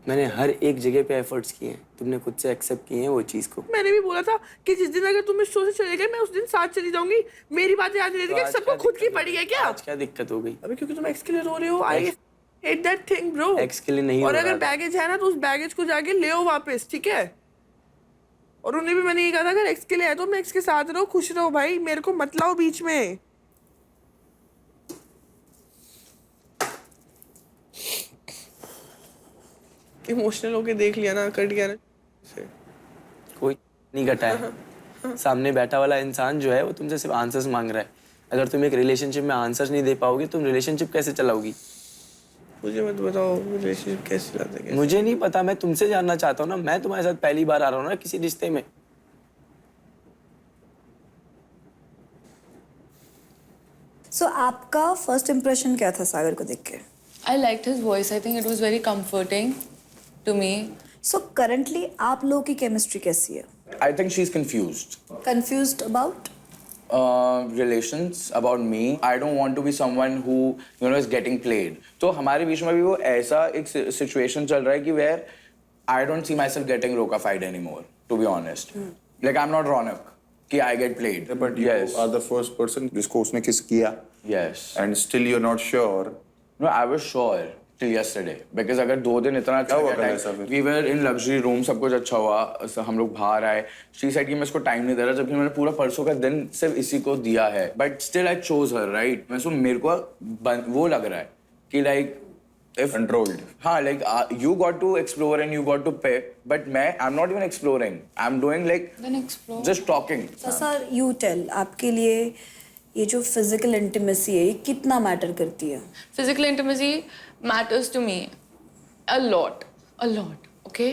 मैंने हर एक जगह पे एफर्ट्स किए हैं, तुमने खुद से एक्सेप्ट किए हैं वो चीज़ को। मैंने भी बोला था कि जिस दिन अगर तुम इस शो से चले गए मैं उस दिन साथ चली जाऊंगी। मेरी बातें याद नहीं तो रहती, आज सबको क्या खुद की दिक्कत हो पड़ी गई? है क्या? आज क्या दिक्कत हो गई? अभी क्योंकि तुम एक्स के लिए रो रहे हो, I ex hate that thing bro. Ex के लिए नहीं और रो अगर रहा था। बैगेज है ना तो उस बैगेज को जाके ले आओ वापस, ठीक है? और उन्हें भी मैंने ये कहा था अगर एक्स के लिए है तो अपने एक्स के साथ रहो, खुश रहो भाई, मेरे को मत लाओ बीच में। इमोशनल होके देख लिया ना, कट गया ना से। कोई नहीं कटा है। सामने बैठा वाला इंसान जो है वो तुमसे सिर्फ आंसर्स मांग रहा है। अगर तुम एक रिलेशनशिप में आंसर्स नहीं दे पाओगे तुम रिलेशनशिप कैसे चलाओगी? मुझे मत बताओ रिलेशनशिप कैसे चलाते हैं। मुझे नहीं पता, मैं तुमसे जानना चाहता हूँ ना। मैं तुम्हारे साथ पहली बार आ रहा हूँ ना किसी रिश्ते में। सो आपका फर्स्ट इम्प्रेशन क्या था सागर को देख के? I liked his voice. I think it was very comforting to me. So currently आप लोगों की केमिस्ट्री कैसी है? I think she's confused. Confused about? Relations about me. I don't want to be someone who is getting played. तो हमारे बीच में भी वो ऐसा एक situation चल रहा है कि where I don't see myself getting roca-fied anymore. To be honest, like I'm not Ronak कि I get played. But you yes, are the first person जिसको उसने kiss किया, yes. and still you're not sure. No, I was sure till yesterday because अगर 2 दिन इतना अच्छा हुआ गया कल ऐसा फिर? we were in luxury room, सब कुछ अच्छा हुआ, हम लोग बाहर आए, she said कि मैं इसको टाइम नहीं दे रहा, जबकि मैंने पूरा परसों का दिन सिर्फ इसी को दिया है, but still I chose her, right? मैं सो मेरे को वो लग रहा है कि like if Controlled. हाँ like you got to explore and you got to pick, but मैं I'm not even exploring, I'm doing like Then explore. just talking. Sir you tell, आपके लिए ये जो फिजिकल इंटीमेसी है ये कितना मैटर करती है? Physical intimacy matters to me a lot, okay?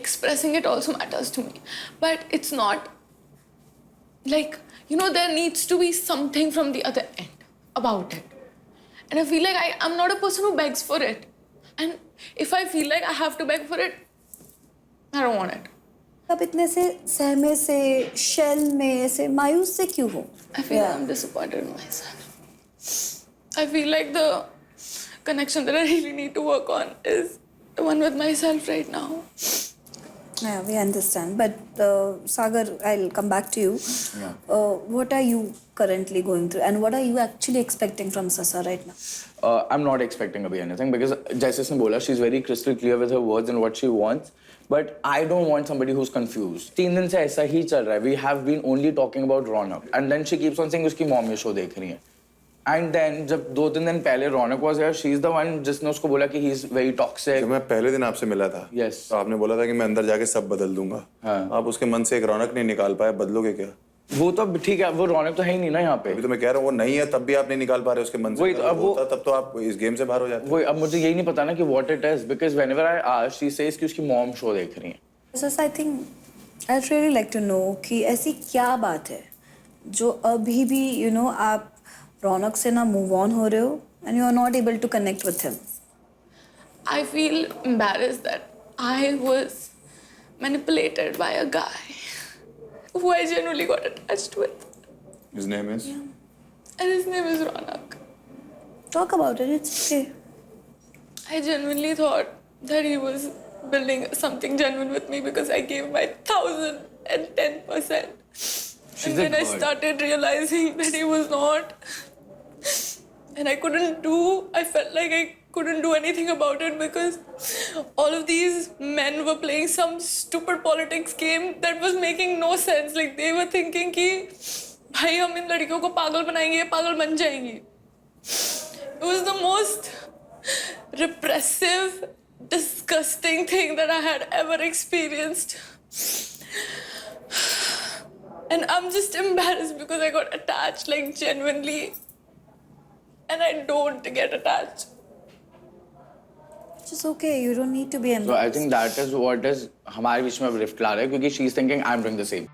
Expressing it also matters to me, but it's not like, there needs to be something from the other end about it. And I feel like I'm not a person who begs for it. And if I feel like I have to beg for it, I don't want it. आप इतने से सहमे से shell में ऐसे मायूस से क्यों हो? I feel I'm disappointed in myself. I feel like the connection that I really need to work on is the one with myself right now. Yeah, we understand. But Sagar, I'll come back to you. Yeah. What are you currently going through, and what are you actually expecting from Sasa right now? I'm not expecting to be anything because जैसे उसने बोला she's very crystal clear with her words and what she wants, but I don't want somebody who's confused. 3 दिन से ऐसा ही चल रहा है. We have been only talking about Ronak and then she keeps on saying उसकी mom ये show देख रही है. And then जब 2-3 दिन पहले Ronak was here, she's the one जिसने उसको बोला कि he's very toxic. जब मैं पहले दिन आपसे मिला था, Yes. तो आपने बोला था कि मैं अंदर जाके सब बदल दूंगा. हाँ. आप उसके मन से एक रौनक नहीं निकाल पाए, बदलोगे क्या? वो तो ठीक है, वो रौनक तो है ही नहीं ना यहाँ पे. अभी तो मैं कह रहा हूँ वो नहीं है, तब भी आप नहीं निकाल पा रहे उसके मन से. वही तो, अगर अब वो- होता, तब तो आप इस गेम से बाहर हो जाते. वो अब मुझे यही नहीं पता ना कि what it is because whenever I ask, she says कि उसकी mom show देख रही है. Sasa, I think I'd really like to know कि ऐसी क्या बात है जो अभी भी आप रौनक से ना मूव ऑन हो रहे हो and you are not able to connect with him. I feel embarrassed that I was manipulated by a guy who I genuinely got attached with. His name is? And his name is Ronak. Talk about it, it's okay. I genuinely thought that he was building something genuine with me because I gave my 1010%. She's And then a I bird. started realizing that he was not. And I felt like I couldn't do anything about it because all of these men were playing some stupid politics game that was making no sense. Like they were thinking कि भाई हम इन लड़कियों को पागल बनाएंगे, ये पागल बन जाएंगी. It was the most repressive, disgusting thing that I had ever experienced. And I'm just embarrassed because I got attached, like genuinely. And I don't get attached. It's okay, you don't need to be So I embarrassed. think that is what is हमारे बीच में rift ला रहा है क्योंकि she's thinking I'm doing the same.